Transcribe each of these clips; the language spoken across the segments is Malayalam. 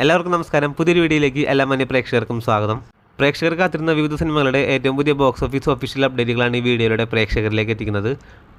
എല്ലാവർക്കും നമസ്കാരം. പുതിയൊരു വീഡിയോയിലേക്ക് എല്ലാ മാന്യ പ്രേക്ഷകർക്കും സ്വാഗതം. പ്രേക്ഷകർ കാത്തിരുന്ന വിവിധ സിനിമകളുടെ ഏറ്റവും പുതിയ ബോക്സ് ഓഫീസ് ഒഫീഷ്യൽ അപ്ഡേറ്റുകളാണ് ഈ വീഡിയോയുടെ പ്രേക്ഷകരിലേക്ക് എത്തിക്കുന്നത്.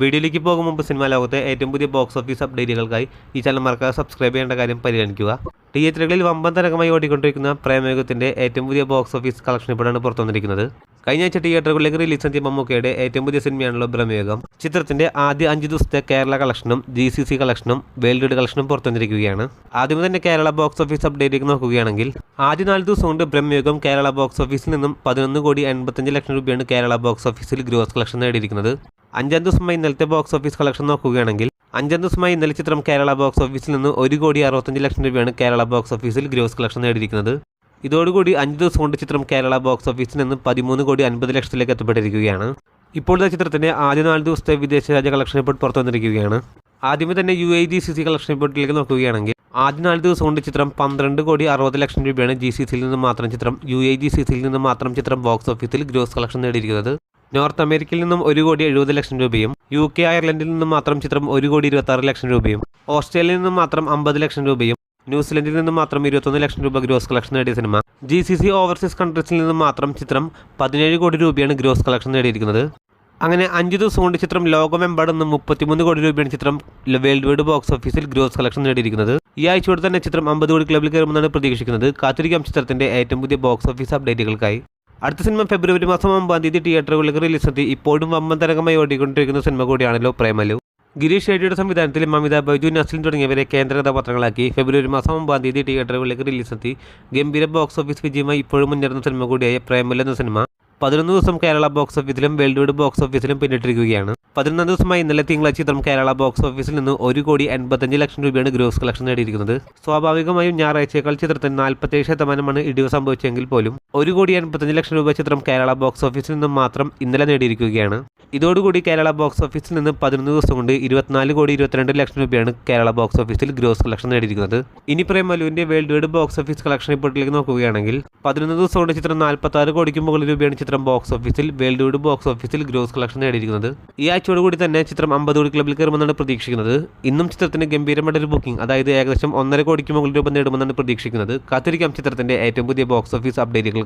വീഡിയോയിലേക്ക് പോകും മുമ്പ് സിനിമാ ലോകത്തെ ഏറ്റവും പുതിയ ബോക്സ് ഓഫീസ് അപ്ഡേറ്റുകൾക്കായി ഈ ചാനൽ മറക്കാതെ സബ്സ്ക്രൈബ് ചെയ്യേണ്ട കാര്യം പരിഗണിക്കുക. തിയേറ്ററുകളിൽ വമ്പൻ തരംഗമായി ഓടിക്കൊണ്ടിരിക്കുന്ന പ്രേമയുഗത്തിൻ്റെ ഏറ്റവും പുതിയ ബോക്സ് ഓഫീസ് കളക്ഷൻ ഇപ്പോഴാണ് പുറത്തുവന്നിരിക്കുന്നത്. കഴിഞ്ഞ ആഴ്ച തിയേറ്ററുകളിലേക്ക് റിലീസ് ചെയ്ത മമ്മൂക്കയുടെ ഏറ്റവും പുതിയ സിനിമയാണല്ലോ ബ്രഹ്മയുഗം. ചിത്രത്തിന്റെ ആദ്യ 5 ദിവസത്തെ കേരള കളക്ഷനും GCC കളക്ഷനും വേൾഡ് വൈഡ് കളക്ഷനും പുറത്തുവന്നിരിക്കുകയാണ്. ആദ്യമേ തന്നെ കേരള ബോക്സ് ഓഫീസ് അപ്ഡേറ്റിലേക്ക് നോക്കുകയാണെങ്കിൽ ആദ്യ 4 ദിവസം കൊണ്ട് ബ്രഹ്മയുഗം കേരള ബോക്സ് ഓഫീസിൽ നിന്നും 11,85 ലക്ഷം രൂപയാണ് കേരള ബോക്സ് ഓഫീസിൽ ഗ്രോസ് കളക്ഷൻ നേടിയിരിക്കുന്നത്. 5-ാം ദിവസമായി ഇന്നലത്തെ ബോക്സ് ഓഫീസ് കളക്ഷൻ നോക്കുകയാണെങ്കിൽ 5-ാം ദിവസമായി ഇന്നലെ ചിത്രം കേരള ബോക്സ് ഓഫീസിൽ നിന്ന് 1,65 ലക്ഷം രൂപയാണ് കേരള ബോക്സ് ഓഫീസിൽ ഗ്രോസ് കളക്ഷൻ നേടിയിരിക്കുന്നത്. ഇതോടുകൂടി 5 ദിവസം കൊണ്ട് ചിത്രം കേരള ബോക്സ് ഓഫീസിൽ നിന്ന് 13,50 ലക്ഷത്തിലേക്ക് എത്തപ്പെട്ടിരിക്കുകയാണ്. ഇപ്പോഴത്തെ ചിത്രത്തിന്റെ ആദ്യ 4 ദിവസത്തെ വിദേശ രാജ്യ കളക്ഷൻ റിപ്പോർട്ട് പുറത്തുവന്നിരിക്കുകയാണ്. ആദ്യമേ തന്നെ UAE-GCC കളക്ഷൻ റിപ്പോർട്ടിലേക്ക് നോക്കുകയാണെങ്കിൽ ആദ്യ 4 ദിവസം കൊണ്ട് ചിത്രം 12,60 ലക്ഷം രൂപയാണ് GCCയിൽ നിന്ന് മാത്രം ചിത്രം UAE-GCCയിൽ നിന്ന് മാത്രം ചിത്രം ബോക്സ് ഓഫീസിൽ ഗ്രോസ് കളക്ഷൻ നേടിയിരിക്കുന്നത്. നോർത്ത് അമേരിക്കയിൽ നിന്നും 1,70 ലക്ഷം രൂപയും UK അയർലൻഡിൽ നിന്നും മാത്രം ചിത്രം 1,26 ലക്ഷം രൂപയും ഓസ്ട്രേലിയയിൽ നിന്നും മാത്രം 50 ലക്ഷം രൂപയും ന്യൂസിലൻഡിൽ നിന്നും മാത്രം 21 ലക്ഷം രൂപ ഗ്രോസ് കളക്ഷൻ നേടിയ സിനിമ GCC ഓവർസീസ് കൺട്രീസിൽ നിന്നും മാത്രം ചിത്രം 17 കോടി രൂപയാണ് ഗ്രോസ് കളക്ഷൻ നേടിയിരിക്കുന്നത്. അങ്ങനെ 5 ദിവസം കൊണ്ട് ചിത്രം ലോകമെമ്പാടും 33 കോടി രൂപയാണ് ചിത്രം വേൾഡ് വൈഡ് ബോക്സ് ഓഫീസിൽ ഗ്രോസ് കളക്ഷൻ നേടിയിരിക്കുന്നത്. ഈ ആഴ്ചയോടെ തന്നെ ചിത്രം 50 കോടി ക്ലബിൽ കയറുമെന്നാണ് പ്രതീക്ഷിക്കുന്നത്. കാത്തിരിക്കാം ചിത്രത്തിന്റെ ഏറ്റവും പുതിയ ബോക്സ് ഓഫീസ് അപ്ഡേറ്റുകൾക്കായി. അടുത്ത സിനിമ ഫെബ്രുവരി മാസം 9-ാം തീയതി തിയേറ്ററുകളിലേക്ക് റിലീസെത്തി ഇപ്പോഴും വമ്പൻ തരംഗമായി ഓടിക്കൊണ്ടിരിക്കുന്ന സിനിമ കൂടിയാണല്ലോ പ്രേമലു. ഗിരീഷ് ഷെഡ്ഡിയുടെ സംവിധാനത്തിൽ മമിത ബൈജു നസ്ലിൻ തുടങ്ങിയവരെ കേന്ദ്ര കഥാപാത്രങ്ങളാക്കി ഫെബ്രുവരി മാസം 9-ാം തീയതി തിയേറ്ററുകളിലേക്ക് റിലീസെത്തി ഗംഭീര ബോക്സ് ഓഫീസ് വിജയമായി ഇപ്പോഴും മുന്നേറുന്ന സിനിമ കൂടിയായ പ്രേമലു എന്ന സിനിമ 11 ദിവസം കേരള ബോക്സ് ഓഫീസിലും വേൾഡ് വൈഡ് ബോക്സ് ഓഫീസിലും പിന്നിട്ടിരിക്കുകയാണ്. 11-ാം ദിവസമായി ഇന്നലെ തിങ്കളാഴ്ച ചിത്രം കേരള ബോക്സ് ഓഫീസിൽ നിന്ന് 1,85 ലക്ഷം രൂപയാണ് ഗ്രോസ് കളക്ഷൻ നേടിയിരിക്കുന്നത്. സ്വാഭാവികമായും ഞായറാഴ്ചയേക്കാൾ ചിത്രത്തിന് 47% ഇടിവ് സംഭവിച്ചെങ്കിൽ പോലും 1,85 ലക്ഷം രൂപ ചിത്രം കേരള ബോക്സ് ഓഫീസിൽ നിന്നും മാത്രം ഇന്നലെ നേടിയിരിക്കുകയാണ്. ഇതോടുകൂടി കേരള ബോക്സ് ഓഫീസിൽ നിന്ന് 11 ദിവസം കൊണ്ട് 24,22 ലക്ഷം രൂപയാണ് കേരള ബോക്സ് ഓഫീസിൽ ഗ്രോസ് കളക്ഷൻ നേടിയിരിക്കുന്നത്. ഇനി പ്രേമലുവിന്റെ world wide box office collection റിപ്പോർട്ടിലേക്ക് നോക്കുകയാണെങ്കിൽ 11 ദിവസം കൊണ്ട് ചിത്രം 46 കോടിക്ക് മുകളിൽ രൂപയാണ് ചിത്രം ബോക്സ് ഓഫീസിൽ വേൾഡ് വൈഡ് ബോക്സ് ഓഫീസിൽ ഗ്രോസ് കളക്ഷൻ നേടിയിരിക്കുന്നത്. ഈ ആഴ്ചയോടുകൂടി തന്നെ ചിത്രം 50 കോടി ക്ലബിൽ കയറുമെന്നാണ് പ്രതീക്ഷിക്കുന്നത്. ഇന്നും ചിത്രത്തിന് ഗംഭീരമായിട്ടൊരു ബുക്കിംഗ്, അതായത് ഏകദേശം 1.5 കോടിക്ക് മുകളിൽ രൂപ നേടുമെന്നാണ് പ്രതീക്ഷിക്കുന്നത്. കാത്തിരിക്കാം ചിത്രത്തിന്റെ ഏറ്റവും പുതിയ ബോക്സ് ഓഫീസ് അപ്ഡേറ്റുകൾക്കായി.